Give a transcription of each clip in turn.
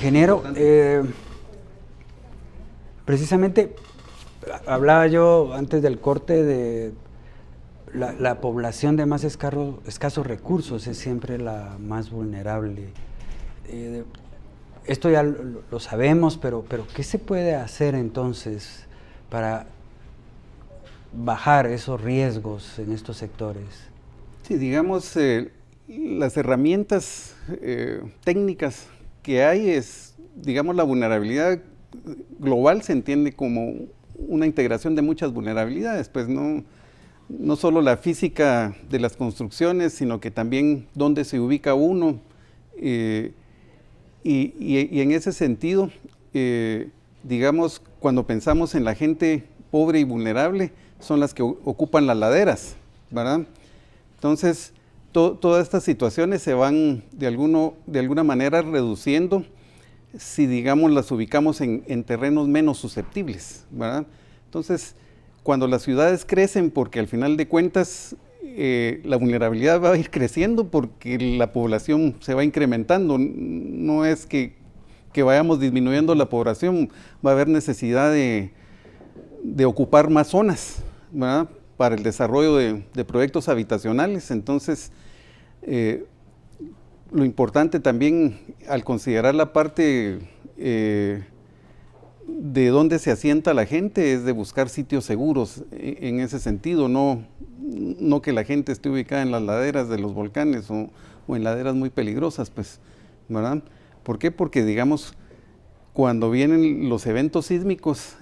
Ingeniero, precisamente hablaba yo antes del corte de la población de más escasos recursos es siempre la más vulnerable. Esto ya lo sabemos, pero ¿qué se puede hacer entonces para bajar esos riesgos en estos sectores? Sí, digamos, las herramientas técnicas que hay es, digamos, la vulnerabilidad global se entiende como una integración de muchas vulnerabilidades, pues no solo la física de las construcciones, sino que también dónde se ubica uno. Y en ese sentido, digamos, cuando pensamos en la gente pobre y vulnerable, son las que ocupan las laderas, ¿verdad? Entonces, todas estas situaciones se van de alguna manera reduciendo si, digamos, las ubicamos en terrenos menos susceptibles, ¿verdad? Entonces, cuando las ciudades crecen, porque al final de cuentas la vulnerabilidad va a ir creciendo porque la población se va incrementando, no es que vayamos disminuyendo la población, va a haber necesidad de ocupar más zonas, ¿verdad?, para el desarrollo de proyectos habitacionales. Entonces, lo importante también al considerar la parte de dónde se asienta la gente es de buscar sitios seguros en ese sentido, no que la gente esté ubicada en las laderas de los volcanes o en laderas muy peligrosas, pues, ¿verdad? ¿Por qué? Porque, digamos, cuando vienen los eventos sísmicos,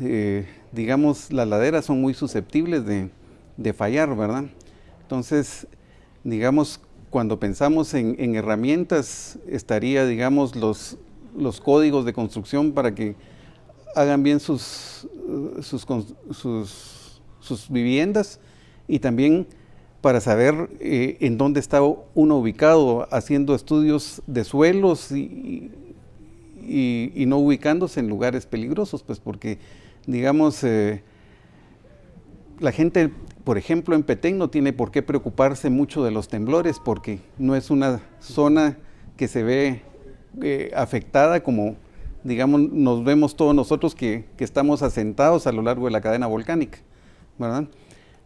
digamos, las laderas son muy susceptibles de fallar, ¿verdad? Entonces, digamos, cuando pensamos en herramientas, estaría, digamos, los códigos de construcción para que hagan bien sus viviendas, y también para saber en dónde está uno ubicado, haciendo estudios de suelos y no ubicándose en lugares peligrosos, pues porque, digamos, la gente, por ejemplo, en Petén no tiene por qué preocuparse mucho de los temblores, porque no es una zona que se ve afectada como, digamos, nos vemos todos nosotros que estamos asentados a lo largo de la cadena volcánica, ¿verdad?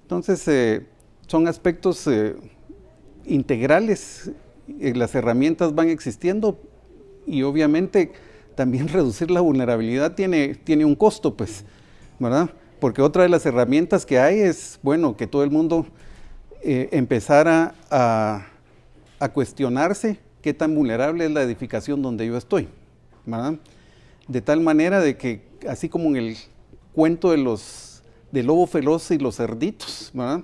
Entonces, son aspectos integrales, las herramientas van existiendo, y obviamente también reducir la vulnerabilidad tiene un costo, pues, ¿verdad? Porque otra de las herramientas que hay es, bueno, que todo el mundo empezara a cuestionarse qué tan vulnerable es la edificación donde yo estoy, ¿verdad? De tal manera de que, así como en el cuento del lobo feroz y los cerditos, ¿verdad?,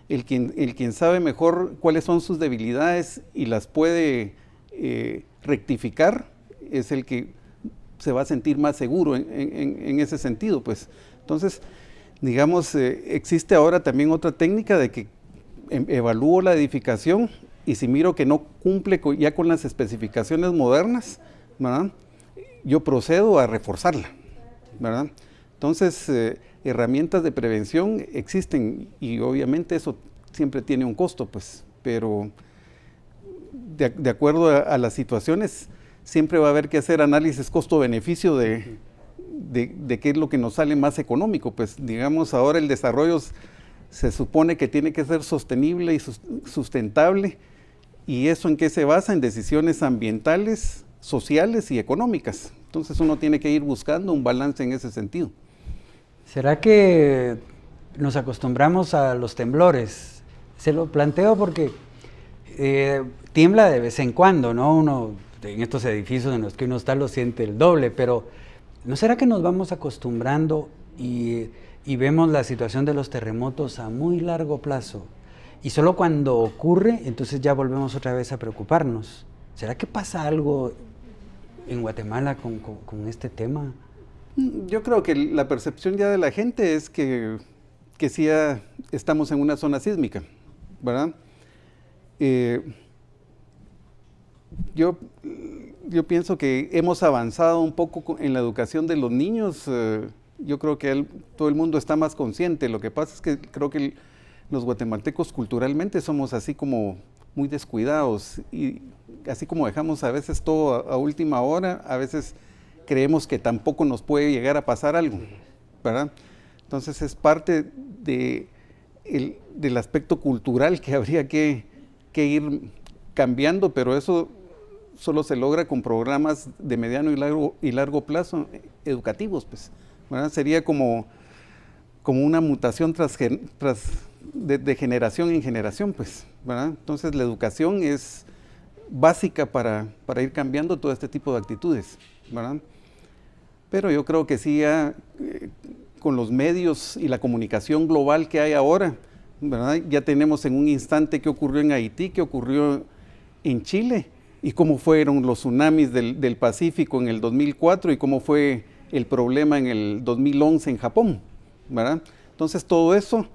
el quien sabe mejor cuáles son sus debilidades y las puede rectificar, es el que se va a sentir más seguro en ese sentido, pues. Entonces, digamos, existe ahora también otra técnica de que evalúo la edificación, y si miro que no cumple ya con las especificaciones modernas, ¿verdad?, yo procedo a reforzarla, ¿verdad? Entonces, herramientas de prevención existen, y obviamente eso siempre tiene un costo, pues, pero de acuerdo a las situaciones, siempre va a haber que hacer análisis costo-beneficio de qué es lo que nos sale más económico. Pues, digamos, ahora el desarrollo se supone que tiene que ser sostenible y sustentable, y eso ¿en qué se basa? En decisiones ambientales, sociales y económicas. Entonces uno tiene que ir buscando un balance en ese sentido. ¿Será que nos acostumbramos a los temblores? Se lo planteo porque tiembla de vez en cuando, ¿no? Uno en estos edificios en los que uno está lo siente el doble, pero ¿no será que nos vamos acostumbrando y vemos la situación de los terremotos a muy largo plazo? Y solo cuando ocurre, entonces ya volvemos otra vez a preocuparnos. ¿Será que pasa algo en Guatemala con este tema? Yo creo que la percepción ya de la gente es que sí ya estamos en una zona sísmica, ¿verdad? Yo pienso que hemos avanzado un poco en la educación de los niños. Yo creo que todo el mundo está más consciente. Lo que pasa es que creo que los guatemaltecos culturalmente somos así como muy descuidados, y así como dejamos a veces todo a última hora, a veces creemos que tampoco nos puede llegar a pasar algo, ¿verdad? Entonces es parte del aspecto cultural que habría que ir cambiando, pero eso solo se logra con programas de mediano y largo plazo educativos, pues, ¿verdad? Sería como una mutación de generación en generación, pues, ¿verdad? Entonces la educación es básica para ir cambiando todo este tipo de actitudes, ¿verdad? Pero yo creo que sí, ya con los medios y la comunicación global que hay ahora, ¿verdad? Ya tenemos en un instante qué ocurrió en Haití, qué ocurrió en Chile, y cómo fueron los tsunamis del Pacífico en el 2004 y cómo fue el problema en el 2011 en Japón, ¿verdad? Entonces todo eso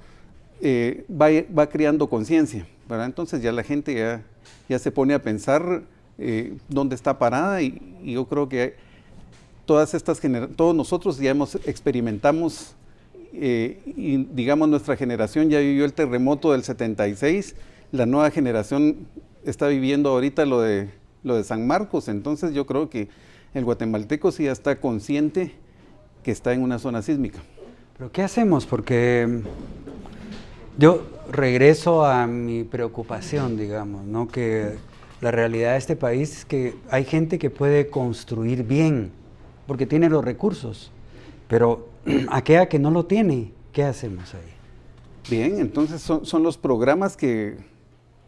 va creando conciencia, ¿verdad? Entonces ya la gente ya se pone a pensar dónde está parada, y yo creo que todos nosotros ya experimentamos, y digamos nuestra generación ya vivió el terremoto del 76, la nueva generación está viviendo ahorita lo de San Marcos. Entonces yo creo que el guatemalteco sí ya está consciente que está en una zona sísmica. ¿Pero qué hacemos? Porque yo regreso a mi preocupación, digamos, ¿no? Que la realidad de este país es que hay gente que puede construir bien, porque tiene los recursos, pero aquella que no lo tiene, ¿qué hacemos ahí? Bien, entonces son los programas que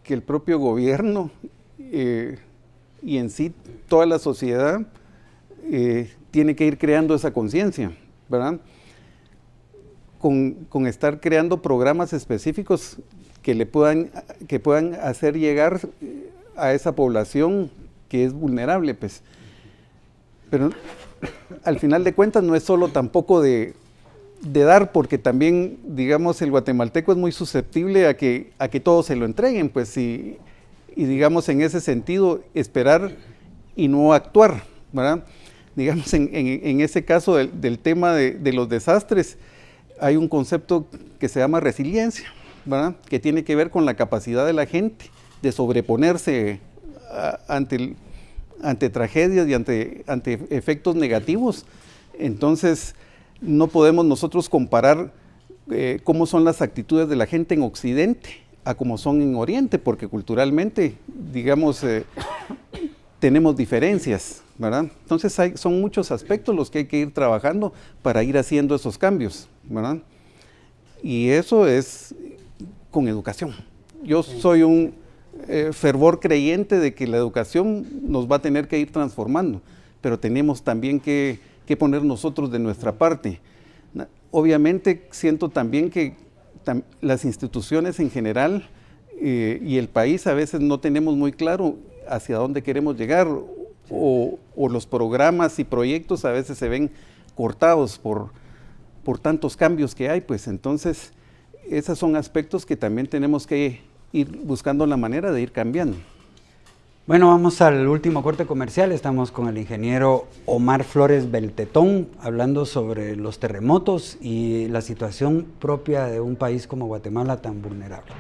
el propio gobierno y en sí toda la sociedad tiene que ir creando esa conciencia, ¿verdad? Con estar creando programas específicos que puedan hacer llegar a esa población que es vulnerable, pues. Pero al final de cuentas no es solo tampoco de dar, porque también, digamos, el guatemalteco es muy susceptible a que todos se lo entreguen, pues, y digamos, en ese sentido, esperar y no actuar, ¿verdad? Digamos, en ese caso del tema de los desastres, hay un concepto que se llama resiliencia, ¿verdad? Que tiene que ver con la capacidad de la gente de sobreponerse ante tragedias y ante efectos negativos. Entonces, no podemos nosotros comparar cómo son las actitudes de la gente en Occidente a cómo son en Oriente, porque culturalmente, digamos, tenemos diferencias, ¿verdad? Entonces son muchos aspectos los que hay que ir trabajando para ir haciendo esos cambios, ¿verdad? Y eso es con educación. Yo soy un fervor creyente de que la educación nos va a tener que ir transformando, pero tenemos también que poner nosotros de nuestra parte. Obviamente siento también que las instituciones en general y el país a veces no tenemos muy claro hacia dónde queremos llegar, o los programas y proyectos a veces se ven cortados por tantos cambios que hay, pues. Entonces esos son aspectos que también tenemos que ir buscando la manera de ir cambiando. Bueno, vamos al último corte comercial. Estamos con el ingeniero Omar Flores Beltetón, hablando sobre los terremotos y la situación propia de un país como Guatemala tan vulnerable.